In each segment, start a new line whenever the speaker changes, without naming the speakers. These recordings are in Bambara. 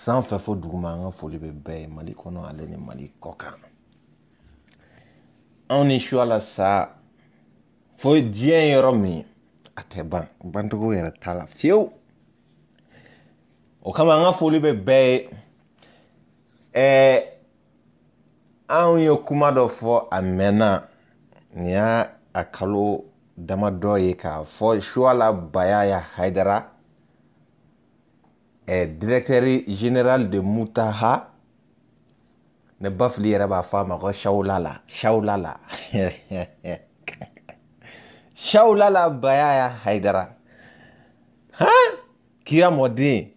sans faire faux dougman, faut le bébé, mali kono alene mali kokan. On est chaud là ça, faut dire yoromi, ate bantugo yera tala fiu. O kama nga faut le bébé, an yo kuma do fo amena, nya akalo dama doye ka fo choala bayaya haidara. Directeur général de Moutaha ne bafli raba fama ko Shaulala Shaulala bayaya haidara ha kira modé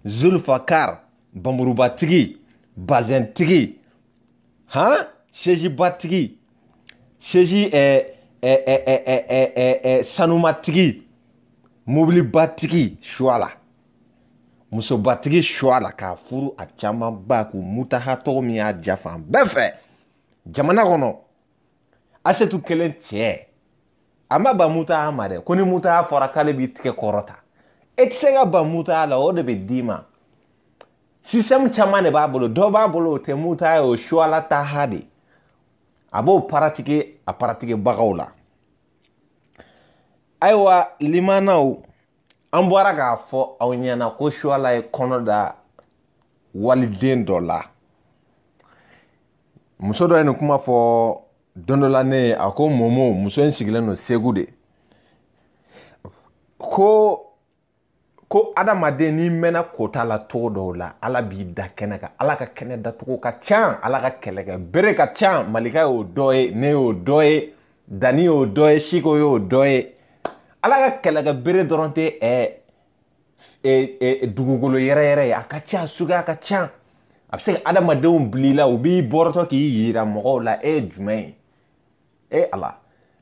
Zulfakar Bamburubatigi Bazentigi ha Seji Batigi Seji Sanumatigi Mobili Batigi Chouala muso batigi shwala ka furu a chama baku Mutaha to mi a jafan befe jamana kono asetu kelen che ama ba Mutaha mare koni Mutaha fora kale bi tike korota etsega ba Mutaha la o de be dima system chama ne ba bolo do ba bolo te Mutaha o shwala ta hadi abo paratike bagawla aywa limanao an bɔra k'a fɔ aw ɲɛna ko Choala ye kɔnɔ da waliden dɔ la muso dɔ ye nin kuma fɔ don dɔ la ne a ko Momo muso in sigilen don Segu de ko adamaden n'i mɛnna kota la cogo dɔw la Ala b'i da kɛnɛ kan Ala ka kɛnɛ datugu ka ca Ala ka kɛlɛkɛ bere ka ca Malika y'o dɔ ye ne y'o dɔ ye Dani y'o dɔ ye Siko y'o dɔ ye Ala ka kɛlɛkɛ bere dɔrɔn tɛ dugukolo yɛrɛ ye a ka ca suguya ka ca a bɛ se ka adamadenw bil'i la u b'i bɔrɔtɔ k'i yira mɔgɔw la jumɛn ye Ala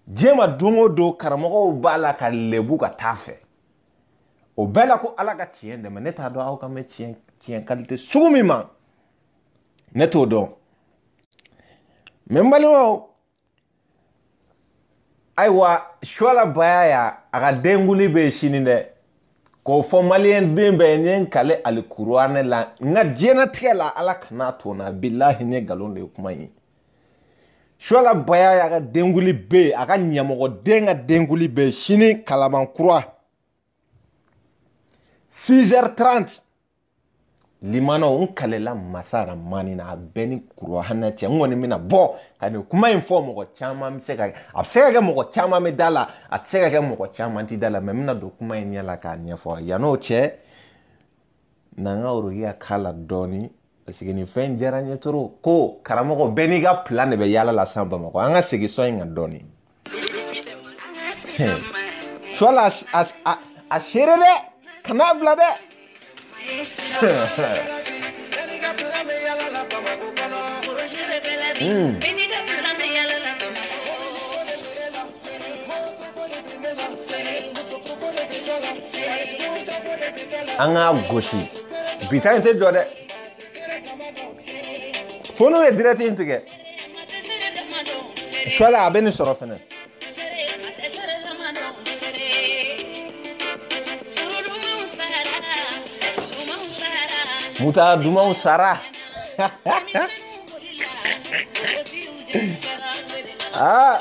diɲɛ ma don o don karamɔgɔw b'a la ka lebu ka taa fɛ o bɛɛ la ko Ala ka tiɲɛ dɛmɛ ne t'a dɔn aw ka mɛn tiɲɛ qualité sugu min ma ne t'o dɔn mais n balimaw ayiwa Choala bayaya a ka denguli bɛ sini dɛ k'o fɔ maliyɛn den bɛɛ ye n kale alikuranɛ la n ka diɲɛnatigɛ la Ala kana to n na bilahi ne nkalon de ye kuma in Choala bayaya a ka denguli bɛ a ka ɲɛmɔgɔden ka denguli bɛ sini Kalabankura 6h30 limanaw n kalela Masa Ramani na a bɛɛ ni kuranɛ cɛ n kɔni bɛna bɔ ka nin kuma in fɔ mɔgɔ caman bɛ se ka a bɛ se ka kɛ mɔgɔ caman bɛ da la a tɛ se ka kɛ mɔgɔ caman tɛ da la mais n bɛna don kuma in ɲɛ la k'a ɲɛfɔ yan'o cɛ n'an ka orogiya k'a la dɔɔni parce que nin fɛn diyara n ye trop ko karamɔgɔ bɛɛ n'i ka plan de bɛ yaala la sisan Bamakɔ an ka segin sɔn in kan dɔɔni Choala a seere dɛ kana bila dɛ an ka gosi bita in tɛ jɔ dɛ fo n'u ye direct in tigɛ Choala a bɛ nin sɔrɔ fɛnɛ Mutaha dumanw sara ah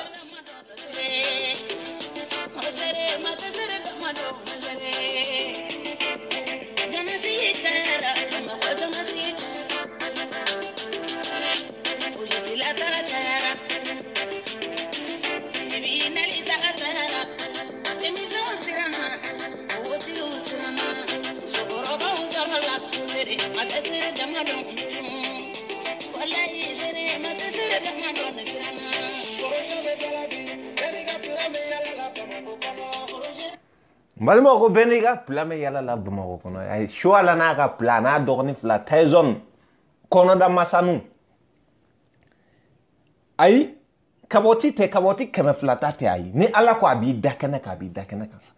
Malimo ko bɛɛ n'i ka plan bɛ yala la Bamakɔ kɔnɔ ayi Choala n'a ka plan n'a dɔgɔnin fila Tyson kɔnɔda masanu ayi kabɔti tɛ kabɔti 200 ta tɛ ayi ni Ala ko a b'i da kɛnɛ kan a b'i da kɛnɛ kan sa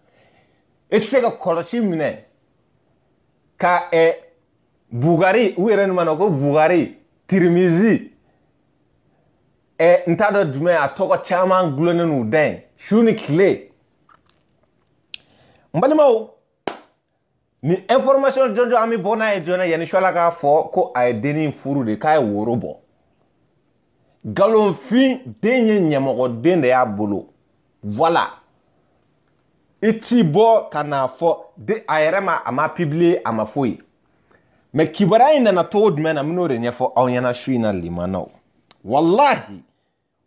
e tɛ se ka kɔlɔsi minɛ ka Bugari u yɛrɛ nin ma ko Bugari Tirmizi n t'a dɔn jumɛn a tɔgɔ caman gulonnen n'u da su ni tile n balimaw ni information jojo ami bona e jona yani shola ka fo ko ay deni furu de kay woro bo galon fi denye nyamogo den de ya bolo voilà iti bo kana fo de ayrema ama publier ama foyi mais kibara ina na to dmena mnore nyefo aw yana shuina limano wallahi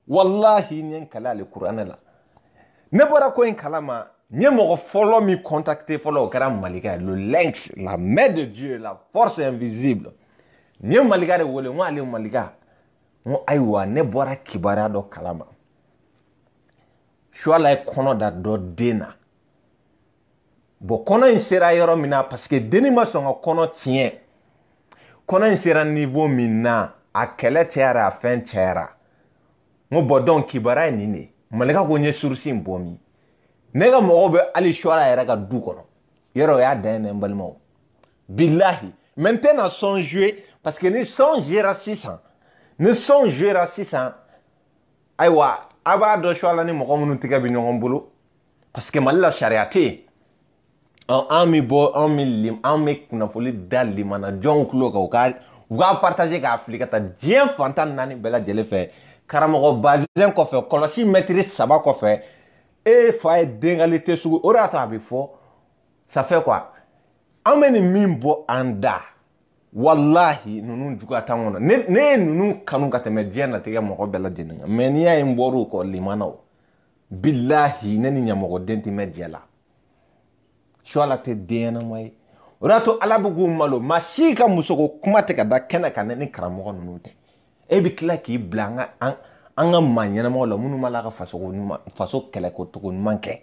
wallahi nyen kala le qur'ana la ne bora ko en kalama nye mogo follow mi contacter follow kara malika le lynx la main de Dieu la force invisible nye malika de wole mo ale malika mo aywa ne bora kibara do kalama shwala e kono da do dena bo kono insera yoro mina parce que deni ma songa kono tien kono insera niveau mina a kele tiara a fin tiara mo bodon kibara ni ne malika ko nye sursi mbomi nega mogo be ali shwala yera ka du kono yoro ya den mbalmo billahi maintenant son jouer parce que ni son jouer 600 ni son jouer 600 aywa aba do shwala ni mogo munu tiga bi nyongo bulu parce que malila shariati ami bo ami lim ami kuna foli dali mana jon klo ka uga partager ka afrika ta dien fantan nani bela jele fe karamogo bazen ko fe kolosi maîtrise saba ko fe et faille d'égalité sur orata before ça fait quoi ameni mimbo anda wallahi nunu juga tangono ne nunu kanu kateme diena tege mo bela jenga menia imboru ko limano billahi neni nyamo denti medjela shwala te dena mai orato alabugu malo mashika musoko kumate kada kena kana ni karamo nunu te e bitla ki blanga anga manyana mo la munu malaka faso kele ko to manke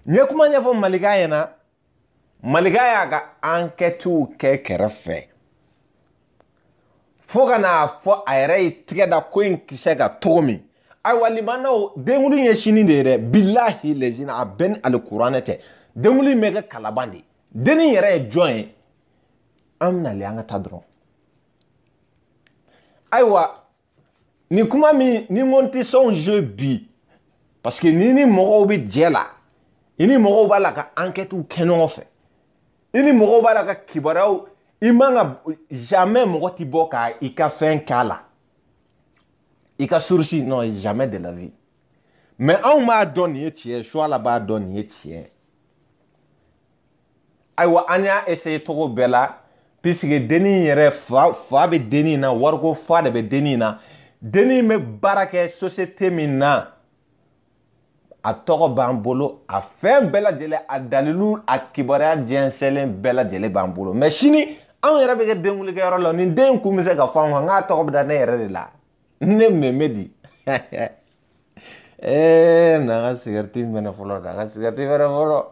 nye kuma nya fo maligaya na maligaya ga enquête ke kerefe foga na fo ayre tigeda ko en kisega tomi ay wali manao dengulu nye shini de billahi lezina aben alquranete dengulu mega kalabandi deni yere join amna le anga tadron aywa ni kuma mi ni monti son jeu bi parce que ni mogo bi jela ini mogo bala ka enquête ou kenon fait ini mogo bala ka kibarao imanga jamais mogo ti boka ika fin kala ika sursi non jamais de la vie mais on m'a donné tiers choix là bas donné tiers aywa anya essayer to bela puisque deni yere fa be deni na wargo fa de be deni na deni me barake société mina a togo bambolo a fen bela jele a dalilu a kibara jenselen bela jele bambolo mais chini an yere be denguli ke yoro lo ni den ku mise ka fa nga togo da ne yere la ne memedi na ga sigarti mena folo da ga sigarti vera folo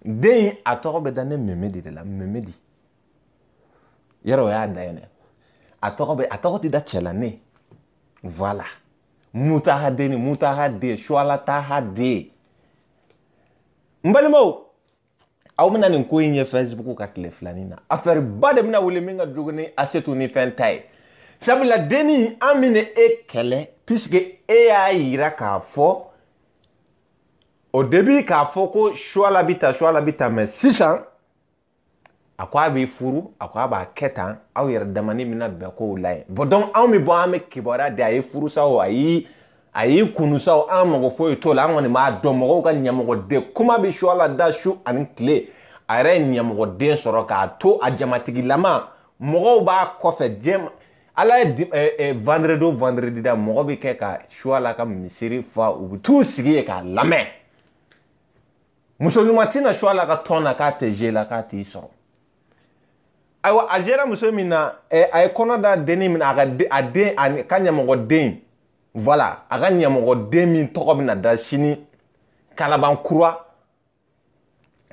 den a togo be da ne memedi de la memedi yero ya dayene atoko ti da chelane voilà mutaha de shwala taha de mbalimo aw mina nin ko yin Facebook ka tele flanina affaire bade mina wole minga duguni asetu ni fentai sabula deni amine ekele puisque e a ira ka fo au début ka fo ko shwala bita mais 600 akwa be furu akwa ba ketan aw yer damani mina be ko lai bodon aw mi bo ame kibora de ay furu sawo ayi kunu sawo amogo fo to la ngoni ma do mo ko nyamogo de kuma bi shwala da shu an clé are nyamogo de soro ka to ajamatigi lama mo ba ko fe jem ala vendredi da mo bi ke ka shwala ka misiri fa u tout sigi ka lame musolmatina shwala ka tona ka teje la ka ti soro aywa ajera muso mina ay kono da deni mina ade kanya mogo den voilà aganya mogo den min toko mina da shini kalaban kurwa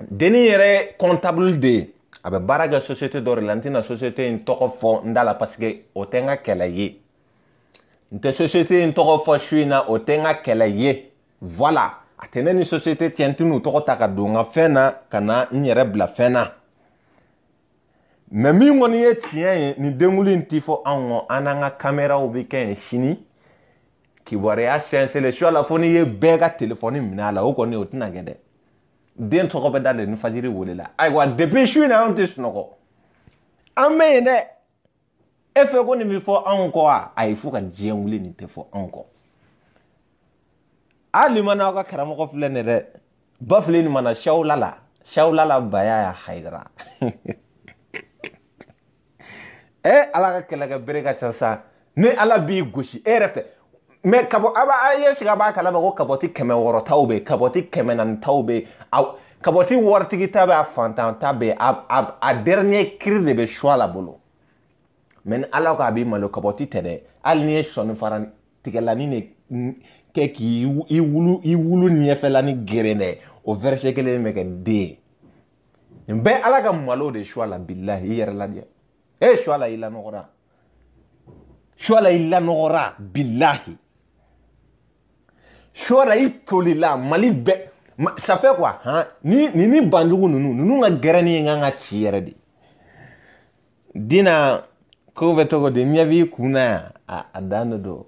deni yere comptable de abe baraga société d'Orlantina société in toko fo ndala parce que otenga kelaye nte société in toko fo shuina otenga kelaye voilà ateneni société tientinu toko taka donga fena kana nyere bla fena mais mi ngoni ye tien ni denguli ntifo ango ananga camera obi ken shini kibaruya sɛnsɛn su a la fo n'i ye bɛɛ ka telefɔni minɛ a la o kɔni o tɛna kɛ dɛ den tɔgɔ bɛ da de ni fajiri welela ayiwa depuis su in na anw tɛ sunɔgɔ an bɛ yen dɛ e fɛ ko nin bɛ fɔ anw kɔ wa ayi fo ka diɲɛ wuli nin tɛ fɔ anw kɔ hali mana aw ka karamɔgɔ filɛ nin dɛ bafile nin mana Shawlala baya ya haidara ala ka kɛlɛkɛ bere ka ca sa ni ala b'i gosi e yɛrɛ fɛ mais kabo aba aye siga ba kala ko kaboti 100 taw be kaboti 400 taw be kaboti wartigi tabe a fantan tabe a dernier cri de be choix la bolo men ala ko abi malo kaboti tede al ni son faran tigelani ne ke ki i wulu ni fela ni gerene o verset kele me ke de mbe ala ka malo de choix la billahi yere la dia e choix la ila nogora choix la ila nogora billahi choix i tolila mali be ça fait quoi hein ni bandugu nunu nga gerani nga ci yere di dina ko veto de nyavi kuna adana do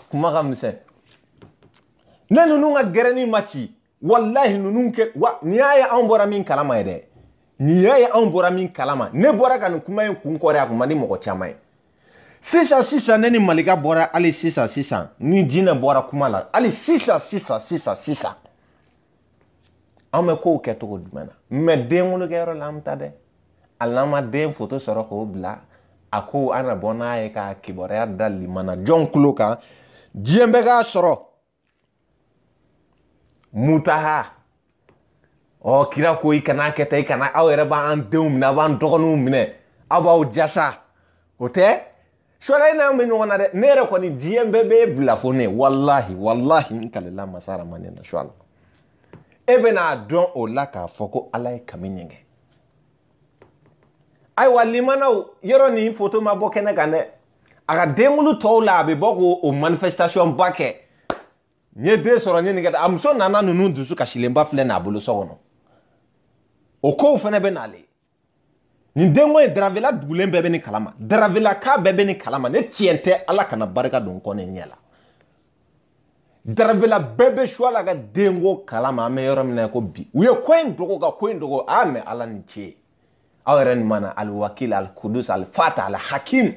kuma kamse na nunu nga gerani machi wallahi nunu ke wa niaya an bora min kalama ede niaya an bora min kalama ne bora kan kuma en kun kore akuma ni moko chamai sisa neni malika bora ali sisa ni jina bora kuma la ali sisa ame ko ke to dumana me dengulu ke ro lamta de alama den photo soro ko bla ako ana bona e ka kibore dali mana jon kloka jiembe ga soro mutaha o kira ko ikana kete ikana awere ba an deum na ban dogonu mine abaw jasa ote shola ina me no na de nere ko ni jiembe be bla fone wallahi nkala masara manena shola ebe na don o la ka foko alai kaminyenge ai walimana yoro ni photo ma bokene gane aga dengulu tola be boko o manifestation bake nye de soro nye ngada amso nana nunu dusu ka shilemba fle na bulu sogono o ko fene be nale ni dengo e dravela dugulen bebe ni kalama dravela ka bebe ni kalama ne tiente ala kana barika don kone nyela dravela bebe shwala ga dengo kalama me yoro mina ko bi uye koin dogo ame ala ni tie awren mana al wakil al kudus al fata al hakim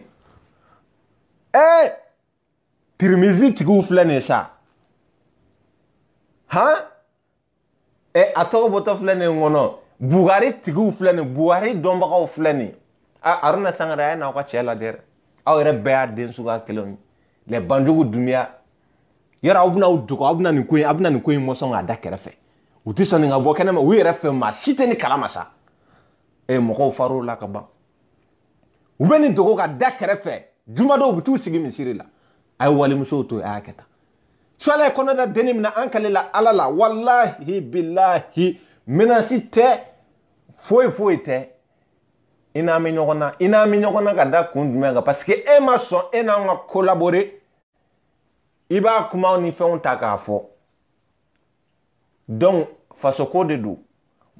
Tirmizi tigu flene sa ha ato boto flene ngono Bugari tigu flene Bugari domba ko flene aruna sangara na ko chela der awre beya den suga kelon le banjugu dumia yara abuna uduko abuna ni koyi moso nga dakerefe utiso ni ngabo kenema wi refe ma shite ni kalama sa moko faru la ka ba ubeni dogo ka dakerefe juma do butu sigi misiri la ay wali muso to aketa swala kono da denim na ankalela alala wallahi billahi minasite foi te ina mi nyogona ka da kundumenga parce que ma son na nga collaborer iba kuma ni fɛnw ta k'a fɔ donc fasoko de do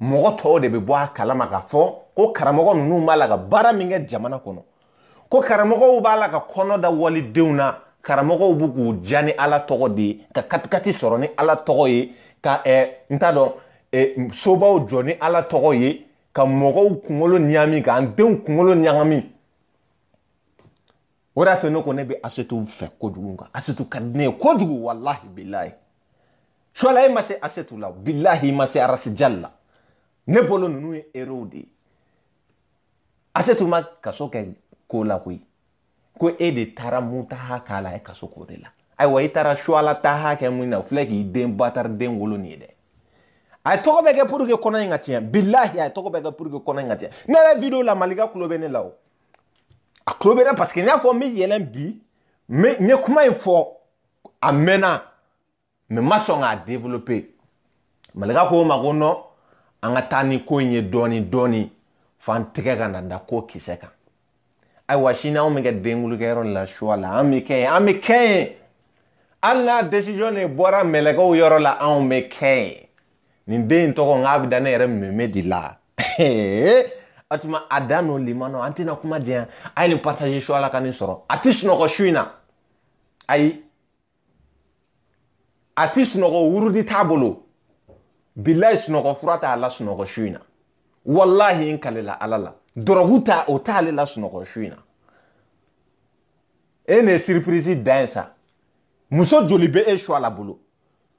mɔgɔ tɔw de bɛ bɔ a kalama k'a fɔ ko karamɔgɔ ninnu b'a la ka baara min kɛ jamana kɔnɔ ko karamɔgɔw b'a la ka kɔnɔ da walidenw na karamɔgɔw b'u k'u diya ni ala tɔgɔ de ye ka katikati sɔrɔ ni ala tɔgɔ ye ka n t'a dɔn sobaw jɔ ni ala tɔgɔ ye ka mɔgɔw kunkolo ɲami k'an denw kunkolo ɲagami ora to no ko ne be asetu fe kojugu nga asetu kadne kojugu wallahi billahi shola e mase asetu la billahi mase arasi jalla ne bolo nunu erodi asetu ma kasoke ko la ko e de taramuta ha kala e kasoko de la ai wa itara shola ta ha ke muina fleki den batar den wolo ni de ai to ko be ke pour que kono ngati billahi ai to ko be ke pour que kono ngati ne video la malika kulobe ne lawo a klobera parce que nya fo mi yelen bi me nye kuma info amena me maso nga développer malika ko magono anga tani ko nye doni fan tege kana da ko kiseka ai washina o mega dengulu gero la shwala amike alla decision e bora melega o yoro la amike ni den to ko ngabi da ne rem me di la atuma adano limano antina kuma dia ay ni partager show ala kanin soro atis no ko shuina ay a ti sunɔgɔ wurudi t'a bolo bilahi sunɔgɔ fura t'a la sunɔgɔ su in na wallahi n kalela ala la dɔrɔgu ta o t'ale la sunɔgɔ su in na e ne surprise dan sa muso joli bɛ e choix la bolo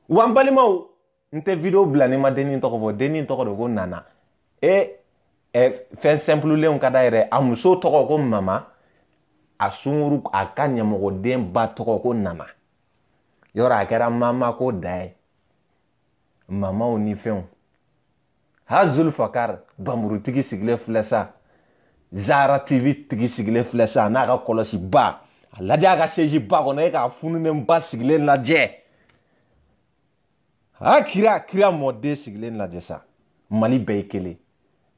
wa n balimaw n tɛ video bila ni ma denni tɔgɔ fɔ denni tɔgɔ de ko nana fɛn simple lenw ka da yɛrɛ a muso tɔgɔ ko mama a sunkuru a ka ɲɛmɔgɔden ba tɔgɔ ko nana yɔrɔ a kɛra mama ko da ye mamaw ni fɛnw ha Zulfakar bamurutigi sigilen filɛ sa Zara TV tigi sigilen filɛ sa n'a ka kɔlɔsi ba a lajɛ a ka siège ba kɔnɔ e k'a fununen ba sigilen lajɛ ha kira mɔden sigilen lajɛ sa Mali bɛɛ ye kelen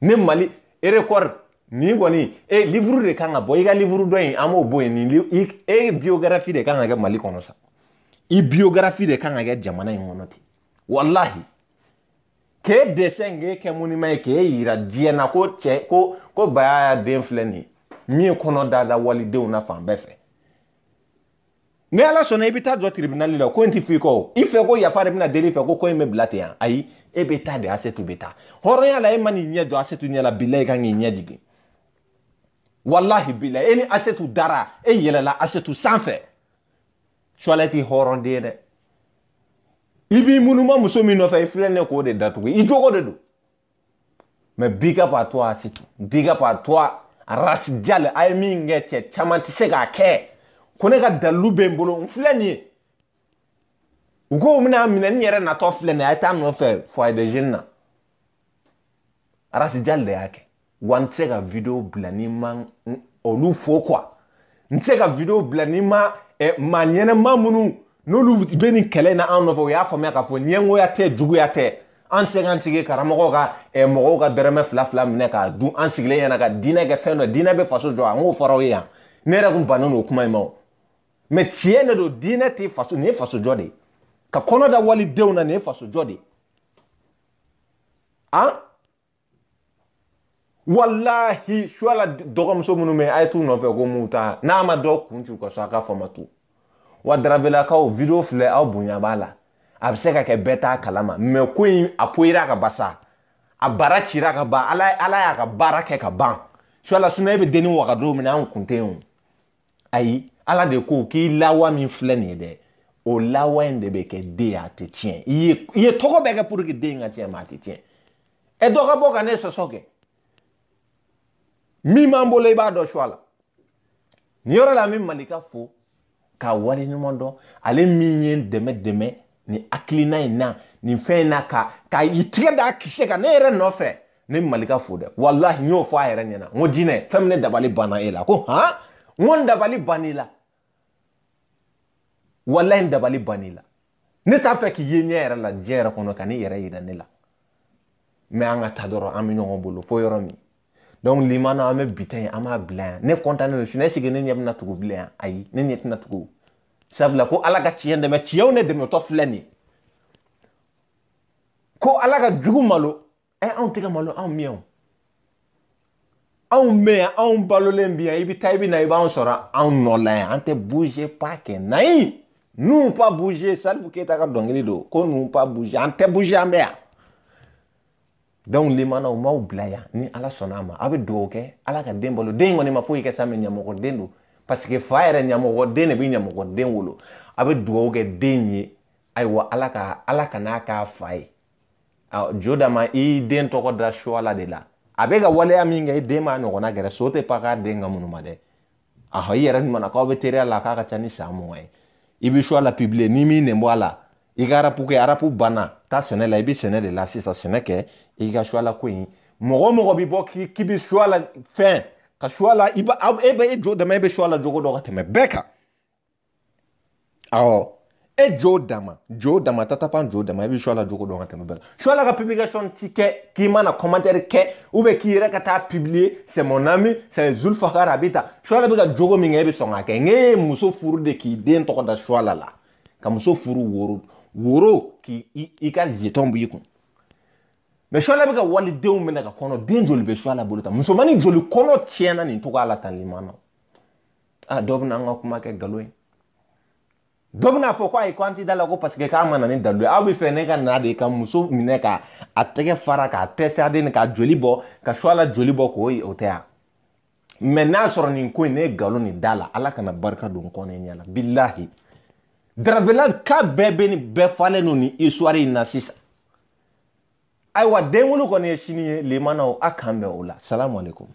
ne Mali record ni kɔni livre de kan ka bɔ i ka livre dɔ in an b'o bɔ yen ni biographie de kan ka kɛ Mali kɔnɔ sa i biographie de kan ka kɛ jamana in kɔnɔ ten wallahi k'e dessin kɛ monument ye k'e yira diɲɛ na ko cɛ ko baya den filɛ nin min kɔnɔ dada walidenw na fan bɛɛ fɛ ni ala sɔnna i bɛ taa jɔ tribunal la ko in tɛ f'i kɔ i fɛ ko yafa de bɛna deli fɛ ko in bɛ bila ten yan ayi e bɛ taa de Asetu bɛ taa hɔrɔnya la e ma n'i ɲɛ jɔ Asetu ɲɛ la bilahi kan k'i ɲɛ jigin wallahi bilahi e ni Asetu dara e yɛlɛla Asetu sanfɛ suwala t'i hɔrɔnden ye dɛ i b'i munuma muso min nɔfɛ i filɛ ne k'o de datugu i jogo de don mais big up à toi Asetu big up à toi Rasi Jal a ye min kɛ cɛ caman tɛ se k'a kɛ ko ne ka dalilu bɛ n bolo n filɛ nin ye u ko u bɛna minɛ n yɛrɛ natɔ filɛ nin ye a ye taa nɔfɛ foyer de jeunes na Rasi Jal de y'a kɛ wa n tɛ se ka video bila ni ma olu fo quoi n tɛ se ka video bila ni ma maa ɲɛnɛma minnu n'olu bɛ nin kɛlɛ in na an nɔfɛ o y'a faamuya k'a fɔ ɲɛngoya tɛ juguya tɛ an tɛ se k'an sigi karamɔgɔw ka mɔgɔw ka dɛrɛmɛ fila minɛ k'a dun an sigilen ɲɛna ka diinɛ kɛ fɛn dɔ diinɛ bɛ faso jɔ an k'o fɔra aw ye yan ne yɛrɛ kun bannen don kuma in ma o mais tiɲɛ de don diinɛ tɛ faso nin ye faso jɔ de ye ka kɔnɔ da walidenw na nin ye faso jɔ de ye wallahi suala dɔgɔmuso minnu bɛ a ye t'u nɔfɛ ko m'u ta n'a ma dɔ kun ci u ka so a ka fama tu wa Daravelakaw video filɛ aw bonya b'a la a bɛ se ka kɛ bɛɛ t'a kalama mais ko in a poyira ka ban sa a bara cira ka ban ala y'a ka baara kɛ ka ban suala sunna e bɛ denni waga don min na an kun tɛ yen o ayi ala de ko k'i lawa min filɛ nin ye dɛ o lawa in de bɛ kɛ den ye a tɛ tiɲɛ i ye tɔgɔ bɛɛ kɛ pour que den ka tiɲɛ mais a tɛ tiɲɛ dɔ ka bɔ ka ne sɔsɔ kɛ min b'an bolo i b'a dɔn suala nin yɔrɔ la an bɛ Malika fo ka wale ɲuman dɔn ale min ye dɛmɛ ni hakilina in na nin fɛn in na ka i tigɛ da kisɛ kan ne yɛrɛ nɔfɛ ne Malika fo dɛ wallahi n y'o fɔ a yɛrɛ ɲɛna n ko jinɛ fɛn min ne dabali banna e la ko han n ko n dabali banna la wallahi n dabali banna la ne t'a fɛ k'i ye ɲɛ yɛrɛ la diɲɛ yɛrɛ kɔnɔ ka ne yɛrɛ yira ne la mais an ka taa dɔrɔn an bɛ ɲɔgɔn bolo fo yɔrɔ min donc limana an bɛ bita in an b'a bila yan ne content ne suis sigi ne ɲɛ bɛna tugu bilen yan ayi ne ɲɛ tɛna tugu sabula ko ala ka tiɲɛ dɛmɛ tiɲɛw ne dɛmɛtɔ filɛ nin ko ala ka jugu malo anw tɛ ka malo anw miyɛw anw mɛ yan anw balolen bi yan i bɛ taa i bɛ na i b'anw sɔrɔ anw nɔ la yan an tɛ bouger pas kɛ nayi nous pas bouger Salif Keita ka dɔnkili don ko nous pas bouger an tɛ bouger an bɛ yan donc limana o m'aw bila yan ni ala sɔnna a ma a bɛ dugawu kɛ ala ka den balo den kɔni ma foyi kɛ sa mais ɲɛmɔgɔden don parce que fa yɛrɛ ɲɛmɔgɔden de bɛ ɲɛmɔgɔden wolo a bɛ dugawu kɛ den ye ayiwa ala ka n'a k'a fa ye jo da ma i den tɔgɔ da suala de la a bɛ ka waleya min kɛ i den m'a ɲɔgɔnna gɛrɛ so tɛ pa k'a den ka minnu ma dɛ i yɛrɛ ɲuman na k'aw bɛ teriya la k'a ka ca ni san mugan ye i bɛ suala publier ni min nɛn bɔ a la i ka arapu kɛ arapu banna taa sɛnɛ la i bɛ sɛnɛ de la sisan sɛnɛ kɛ i ka suala ko in mɔgɔ mɔgɔ bɛ bɔ k'i bɛ suala fɛn ka suala e jo dama e bɛ suala jogo dɔ ka tɛmɛ bɛɛ kan awɔ e jo dama tatapan jo dama e bɛ suala jogo dɔ ka tɛmɛ bɛɛ kan suala ka publication ti kɛ k'i mana commentaire kɛ ou bien k'i yɛrɛ ka taa publier c'est mon ami c'est Zulfakar a bɛ tan suala bɛ ka jogo min kɛ e bɛ sɔn k'a kɛ n ye muso furu de k'i den tɔgɔ da suala la ka muso furu woro k'i ka jeton b'i kun mais suala bɛ ka walidenw minɛ ka kɔnɔ den joli bɛ suala bolo tan musomanin joli kɔnɔ tiɲɛna nin cogoya la tan limana dɔw bɛ na an ka kuma kɛ nkalon ye dɔ bɛna fɔ ko ayi ko an tɛ da la ko parce que k'a ma na ni dalu ye aw bɛ fɛ ne ka na de ka muso minɛ ka a tɛgɛ fara k'a tɛsɛ ka joli bɔ ka su la joli bɔ k'o o tɛ yan mais n'a sɔrɔ nin ko in ne ye nkalon nin da la ala kana barika don kɔnɛ ɲɛ la bilahi darabela ka bɛɛ bɛ nin bɛɛ falen don ni histoire in na sisan ayiwa denwolo kɔni ye sini ye lemanaw a kan bɛn o la salamu aleykum